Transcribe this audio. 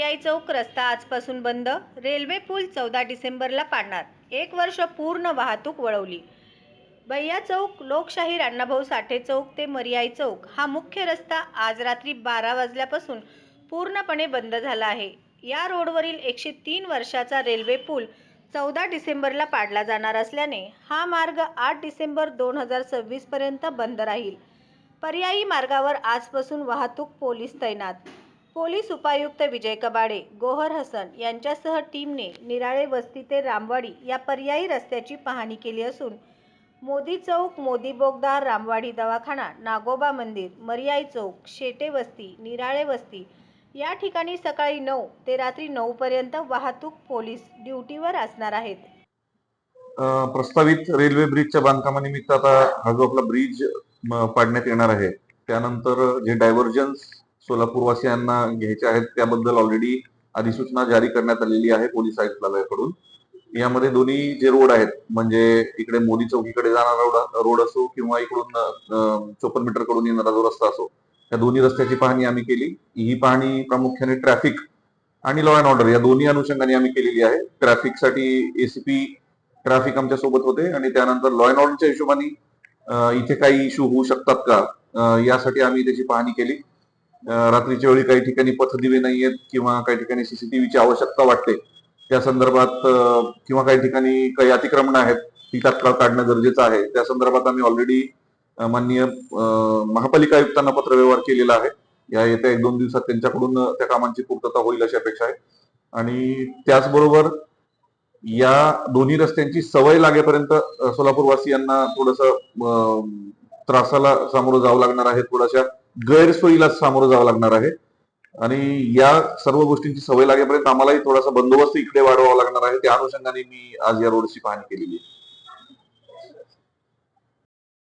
मर्याई चौक रस्ता आजपासून बंद. रेल्वे पूल 14 डिसेंबरला पाडणार. 1 वर्ष पूर्ण वाहतूक वळवली. भैया चौक, लोकशाहीर अण्णाभाऊ साठे चौक ते मर्याई चौक हा मुख्य रस्ता आज रात्री 12 वाजल्यापासून पूर्णपणे बंद झाला आहे. या रोडवरील 103 वर्षाचा रेल्वे पूल 14 डिसेंबरला पाडला जाणार असल्याने हा मार्ग 8 डिसेंबर 2026 पर्यंत बंद राहील. पर्यायी मार्गावर आजपासून वाहतूक पोलीस तैनात. पोलीस उपायुक्त विजय कबाडे, गोहर हसन यांच्यासह टीमने निराळे वस्ती ते रामवाडी या पर्यायी रस्त्याची पाहणी केली असून मोदी चौक, मोदी बोगदा, रामवाडी दवाखाना, नागोबा मंदिर, मर्याई चौक, शेटे वस्ती, निराळे वस्ती या ठिकाणी सकाळी 9 ते रात्री 9 पर्यंत वाहतूक पोलीस ड्युटीवर असणार आहेत. प्रस्तावित रेल्वे ब्रिजच्या बांधकामानिमित्त आता हा जो आपला ब्रिज पाडण्यात येणार आहे, त्यानंतर जे डायव्हर्जन्स सोलापूरवासियांना घ्यायचे आहेत त्याबद्दल ऑलरेडी अधिसूचना जारी करण्यात आलेली आहे पोलीस आयुक्तालयाकडून. यामध्ये दोन्ही जे रोड आहेत, म्हणजे इकडे मोदी चौकीकडे जाणारा रोड असो किंवा इकडून 54 मीटर कडून येणारा जो रस्ता असो, या दोन्ही रस्त्याची पाहणी आम्ही केली. ही पाहणी प्रामुख्याने ट्रॅफिक आणि लॉ अँड ऑर्डर या दोन्ही अनुषंगाने आम्ही केलेली आहे. ट्रॅफिकसाठी एसीपी ट्रॅफिक आमच्या सोबत होते आणि त्यानंतर लॉ अँड ऑर्डरच्या हिशोबाने इथे काही इश्यू होऊ शकतात का यासाठी आम्ही त्याची पाहणी केली. रात्रीच्या वेळी काही ठिकाणी पथदिवे नाहीयेत किंवा काही ठिकाणी सीसीटीव्हीची आवश्यकता वाटते, त्या संदर्भात किंवा काही ठिकाणी काही अतिक्रमण आहेत ती तात्काळ काढणं गरजेचं आहे. त्या संदर्भात आम्ही ऑलरेडी माननीय महापालिका आयुक्तांना पत्रव्यवहार केलेला आहे. या येत्या 1-2 दिवसात त्यांच्याकडून त्या कामांची पूर्तता होईल अशी अपेक्षा आहे. आणि त्याचबरोबर या दोन्ही रस्त्यांची सवय लागेपर्यंत सोलापूरवासियांना थोडंसं त्रासाला सामोरं जावं लागणार आहे, थोड्याशा गैरसोयीला सामोरं जावं लागणार आहे. आणि या सर्व गोष्टींची सवय लागेपर्यंत आम्हालाही थोडासा बंदोबस्त इकडे वाढवावा लागणार आहे. त्या अनुषंगाने मी आज या रोडची पाहणी केलेली आहे.